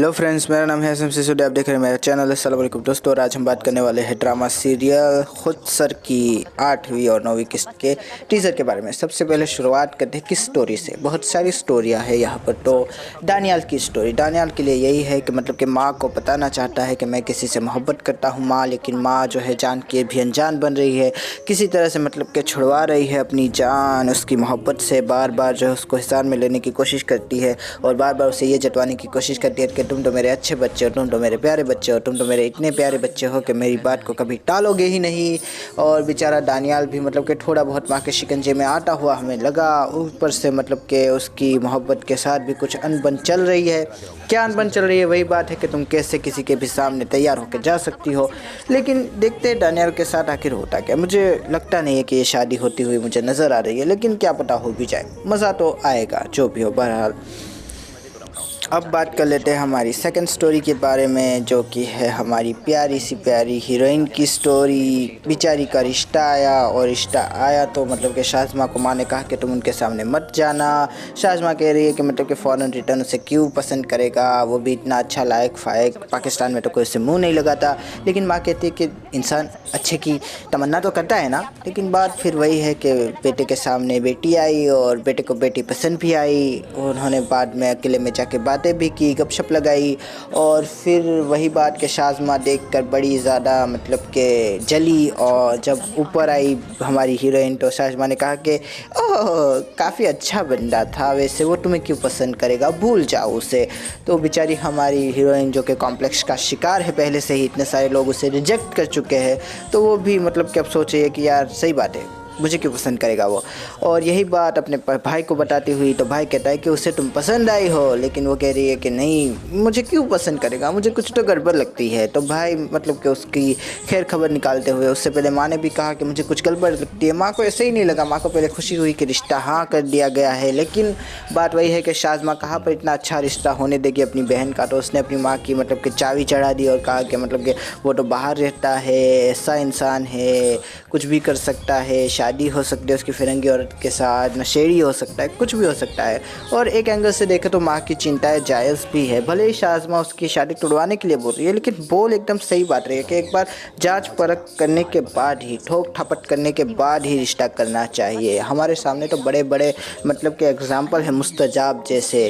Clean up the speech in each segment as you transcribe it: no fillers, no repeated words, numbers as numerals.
Hello friends, मेरा नाम है हसन सिसोदिया। आप देख रहे हैं मेरा चैनल। अस्सलाम वालेकुम दोस्तों। और आज हम बात करने वाले हैं ड्रामा सीरियल खुद सर की 8वीं और 9वीं किस्त के टीज़र के बारे में। सबसे पहले शुरुआत करते हैं किस स्टोरी से। बहुत सारी स्टोरियां हैं यहाँ पर। तो दानियाल की स्टोरी, दानियाल के लिए यही है कि मतलब कि माँ को बताना चाहता है कि मैं किसी से मोहब्बत करता हूँ माँ, लेकिन माँ जो है जान के भी अनजान बन रही है, किसी तरह से मतलब कि छुड़वा रही है अपनी जान उसकी मोहब्बत से। बार बार जो है उसको हिसार में लेने की कोशिश करती है और बार बार उसे ये जतवाने की कोशिश करती है कि तुम तो मेरे अच्छे बच्चे हो, तुम तो मेरे प्यारे बच्चे हो, तुम तो मेरे इतने प्यारे बच्चे हो कि मेरी बात को कभी टालोगे ही नहीं। और बेचारा दानियाल भी मतलब कि थोड़ा बहुत माँ के शिकंजे में आता हुआ हमें लगा। ऊपर से मतलब कि उसकी मोहब्बत के साथ भी कुछ अनबन चल रही है। क्या अनबन चल रही है? वही बात है कि तुम कैसे किसी के भी सामने तैयार होकर जा सकती हो। लेकिन देखते हैं दानियाल के साथ आखिर होता क्या। मुझे लगता नहीं है कि ये शादी होती हुई मुझे नज़र आ रही है, लेकिन क्या पता हो भी जाए, मज़ा तो आएगा जो भी हो। बहरहाल अब बात कर लेते हैं हमारी सेकंड स्टोरी के बारे में, जो कि है हमारी प्यारी सी प्यारी हीरोइन की स्टोरी। बेचारी का रिश्ता आया और रिश्ता आया तो मतलब कि शाज़मा को माँ ने कहा कि तुम उनके सामने मत जाना। शाज़मा कह रही है कि मतलब कि फ़ौरन रिटर्न उसे क्यों पसंद करेगा, वो भी इतना अच्छा लायक फ़ायक, पाकिस्तान में तो कोई उससे मुँह नहीं लगाता। लेकिन माँ कहती है कि इंसान अच्छे की तमन्ना तो करता है ना। लेकिन बात फिर वही है कि बेटे के सामने बेटी आई और बेटे को बेटी पसंद भी आई। उन्होंने बाद में अकेले में जाके बातें भी की, गपशप लगाई। और फिर वही बात कि शाज़मा देखकर बड़ी ज़्यादा मतलब कि जली। और जब ऊपर आई हमारी हीरोइन तो शाज़मा ने कहा कि ओह काफ़ी अच्छा बंदा था, वैसे वो तुम्हें क्यों पसंद करेगा, भूल जाओ उसे। तो बेचारी हमारी हीरोइन जो कि कॉम्प्लेक्स का शिकार है, पहले से ही इतने सारे लोग उसे रिजेक्ट कर चुके हैं, तो वो भी मतलब कि अब सोच रही है कि यार सही बात है, मुझे क्यों पसंद करेगा वो। और यही बात अपने भाई को बताती हुई तो भाई कहता है कि उसे तुम पसंद आई हो, लेकिन वो कह रही है कि नहीं मुझे क्यों पसंद करेगा, मुझे कुछ तो गड़बड़ लगती है। तो भाई मतलब कि उसकी खैर खबर निकालते हुए उससे पहले माँ ने भी कहा कि मुझे कुछ गड़बड़ लगती है। माँ को ऐसे ही नहीं लगा, माँ को पहले खुशी हुई कि रिश्ता हाँ कर दिया गया है। लेकिन बात वही है कि शाज़मा कहाँ पर इतना अच्छा रिश्ता होने देगी अपनी बहन का। तो उसने अपनी माँ की मतलब कि चाबी चढ़ा दी और कहा कि मतलब कि वो तो बाहर रहता है, ऐसा इंसान है, कुछ भी कर सकता है, शादी हो सकती है उसकी फिरंगी औरत के साथ, नशेड़ी हो सकता है, कुछ भी हो सकता है। और एक एंगल से देखें तो माँ की चिंताएं जायज़ भी है। भले ही शाज़मा उसकी शादी तुड़वाने के लिए बोल रही है, लेकिन बोल एकदम सही बात रही है कि एक बार जांच परख करने के बाद ही, ठोक ठपट करने के बाद ही रिश्ता करना चाहिए। हमारे सामने तो बड़े बड़े मतलब के एग्जाम्पल है मुस्तजाब जैसे।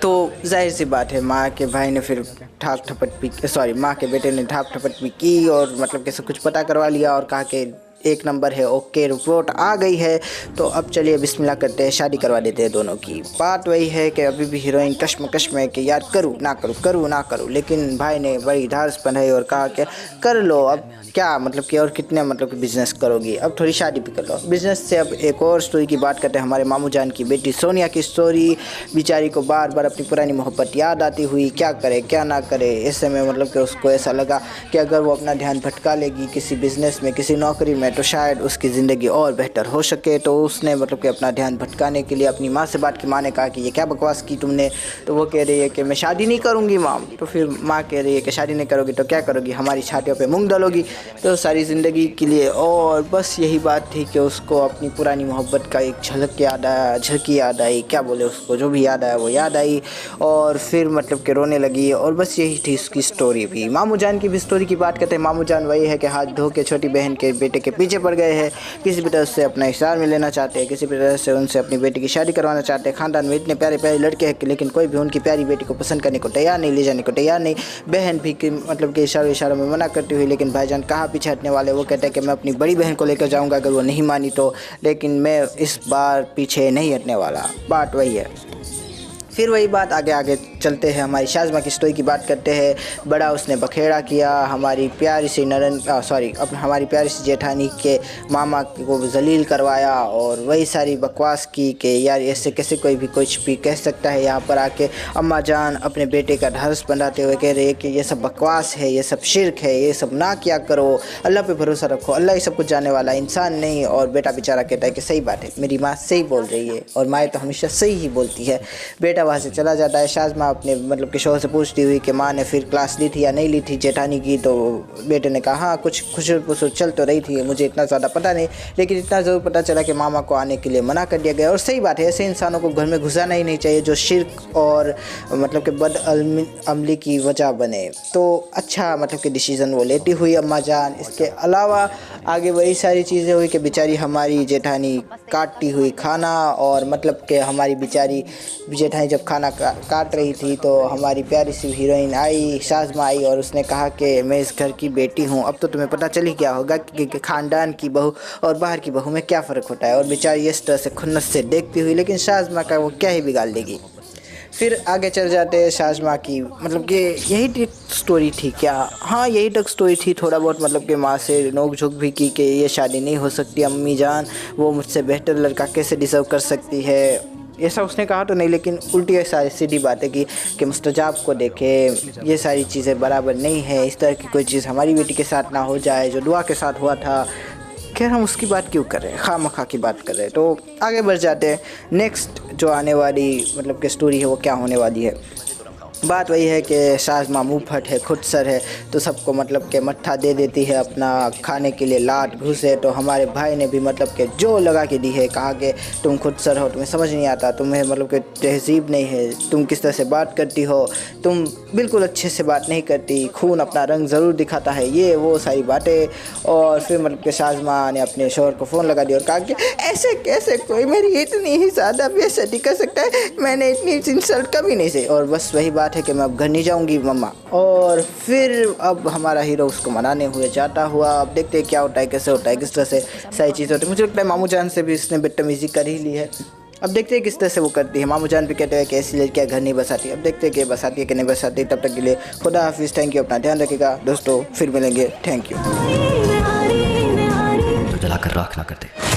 तो जाहिर सी बात है माँ के भाई ने फिर ठाक ठपट भी, सॉरी माँ के बेटे ने ठाक ठपट भी की और मतलब कैसे कुछ पता करवा लिया और कहा कि एक नंबर है, ओके रिपोर्ट आ गई है। तो अब चलिए बिस्मिल्लाह करते हैं, शादी करवा देते हैं दोनों की। बात वही है कि अभी भी हीरोइन कश्मकश में कि यार करूँ ना करूँ, करूँ ना करूँ, लेकिन भाई ने बड़ी धारस बनाई और कहा कि कर लो। अब क्या मतलब कि और कितने मतलब कि बिज़नेस करोगी, अब थोड़ी शादी भी कर लो। बिज़नेस से अब एक और स्टोरी की बात करते हैं, हमारे मामू जान की बेटी सोनिया की स्टोरी। बेचारी को बार बार अपनी पुरानी मोहब्बत याद आती हुई, क्या करे क्या ना करे। ऐसे में मतलब कि उसको ऐसा लगा कि अगर वो अपना ध्यान भटका लेगी किसी बिज़नेस में, किसी नौकरी में, तो शायद उसकी ज़िंदगी और बेहतर हो सके। तो उसने मतलब कि अपना ध्यान भटकाने के लिए अपनी माँ से बात की। माँ ने कहा कि ये क्या बकवास की तुमने। तो वो कह रही है कि मैं शादी नहीं करूँगी माँ। तो फिर माँ कह रही है कि शादी नहीं करोगी तो क्या करोगी, हमारी छातियों पे मूंग डालोगी तो सारी ज़िंदगी के लिए। और बस यही बात थी कि उसको अपनी पुरानी मोहब्बत का एक झलक याद आया, झलकी याद आई, क्या बोले उसको, जो भी याद आया वो याद आई। और फिर मतलब कि रोने लगी। और बस यही थी उसकी स्टोरी भी। मामू जान की भी स्टोरी की बात करते हैं। मामू जान वही है कि हाथ धो के छोटी बहन के बेटे के पीछे पड़ गए हैं, किसी भी तरह से अपना हिसार में लेना चाहते हैं, किसी भी तरह से उनसे अपनी बेटी की शादी करवाना चाहते हैं। ख़ानदान में इतने प्यारे प्यारे लड़के हैं लेकिन कोई भी उनकी प्यारी बेटी को पसंद करने को तैयार नहीं, ले जाने को तैयार नहीं। बहन भी मतलब कि इशारों में मना करती हुई, लेकिन भाईजान कहाँ पीछे हटने वाले। वो कहते हैं कि मैं अपनी बड़ी बहन को लेकर जाऊँगा अगर वो नहीं मानी तो, लेकिन मैं इस बार पीछे नहीं हटने वाला। बात वही है। फिर वही बात आगे आगे चलते हैं, हमारी शाज़मा की स्टोरी की बात करते हैं। बड़ा उसने बखेड़ा किया, हमारी प्यारी सी हमारी प्यारी सी जेठानी के मामा को जलील करवाया और वही सारी बकवास की कि यार ऐसे कैसे कोई भी कुछ भी कह सकता है। यहाँ पर आके अम्मा जान अपने बेटे का ढांढस बनाते हुए कह रहे हैं कि ये सब बकवास है, ये सब शिर्क है, ये सब ना किया करो, अल्लाह पे भरोसा रखो, अल्लाह ही सब कुछ जाने वाला, इंसान नहीं। और बेटा बेचारा कहता है कि सही बात है, मेरी माँ सही बोल रही है और माँ तो हमेशा सही ही बोलती है। बेटा वहाँ से चला जाता है। शाज़मा अपने मतलब कि शोहर से पूछती हुई कि माँ ने फिर क्लास ली थी या नहीं ली थी जेठानी की, तो बेटे ने कहा हाँ कुछ खुशर पुसर चल तो रही थी, मुझे इतना ज़्यादा पता नहीं, लेकिन इतना ज़रूर पता चला कि मामा को आने के लिए मना कर दिया गया। और सही बात है, ऐसे इंसानों को घर में घुसाना ही नहीं चाहिए जो शिर्क और मतलब कि बद अमली की वजह बने। तो अच्छा मतलब कि डिसीज़न वो लेती हुई अम्मा जान। इसके अलावा आगे वही सारी चीज़ें हुई कि बेचारी हमारी जेठानी काटती हुई खाना, और मतलब कि हमारी बेचारी जेठानी जब खाना काट रही थी तो हमारी प्यारी सी हीरोइन आई, शाज़मा आई, और उसने कहा कि मैं इस घर की बेटी हूँ, अब तो तुम्हें पता चल ही गया होगा कि ख़ानदान की बहू और बाहर की बहू में क्या फ़र्क होता है। और बेचारी इस तरह से खुन्नस से देखती हुई, लेकिन शाज़मा का वो क्या ही बिगाड़ लेगी। फिर आगे चल जाते हैं शाज़मा की, मतलब कि यही तक स्टोरी थी क्या? हाँ यही तक स्टोरी थी। थोड़ा बहुत मतलब कि माँ से नोक झोंक भी की कि ये शादी नहीं हो सकती अम्मी जान, वो मुझसे बेहतर लड़का कैसे डिज़र्व कर सकती है, ऐसा उसने कहा तो नहीं, लेकिन उल्टी सारी सीधी बातें की कि मुस्तजाब को देखे, ये सारी चीज़ें बराबर नहीं है, इस तरह की कोई चीज़ हमारी बेटी के साथ ना हो जाए जो दुआ के साथ हुआ था। खैर हम उसकी बात क्यों कर रहे हैं, खामखा की बात कर रहे हैं। तो आगे बढ़ जाते हैं। नेक्स्ट जो आने वाली मतलब कि स्टोरी है वो क्या होने वाली है। बात वही है कि शाज़मा मुँह फट है, खुदसर है, तो सबको मतलब कि मट्ठा दे देती है अपना खाने के लिए लात घुस है। तो हमारे भाई ने भी मतलब कि जो लगा के दी है, कहा कि तुम खुदसर हो, तुम्हें समझ नहीं आता, तुम्हें मतलब कि तहज़ीब नहीं है, तुम किस तरह से बात करती हो, तुम बिल्कुल अच्छे से बात नहीं करती, खून अपना रंग ज़रूर दिखाता है, ये वो सारी बातें। और फिर मतलब कि शाज़मा ने अपने शोहर को फ़ोन लगा दिया और कहा कि ऐसे कैसे कोई मेरी इतनी ही ज़्यादा बेइज्जती कर सकता है, मैंने इतनी इंसल्ट कभी नहीं से। और बस वही बात है कि मैं अब घर नहीं जाऊंगी मम्मा। और फिर अब हमारा हीरो उसको मनाने हुए जाता हुआ, अब देखते हैं क्या होता है, कैसे होता है, किस तरह से सारी चीज़ होती है। मुझे लगता है मामू जान से भी इसने बदतमीज़ी कर ही ली है। अब देखते हैं किस तरह से वो करती है। मामू जान भी कहते हैं कि ऐसी लड़कियाँ घर नहीं बसाती। अब देखते हैं कि बसाती है कि नहीं बसाती। तब तक के लिए खुदा हाफिज़, थैंक यू, अपना ध्यान रखिएगा दोस्तों, फिर मिलेंगे, थैंक यू। तो जलाकर राख ना कर दे।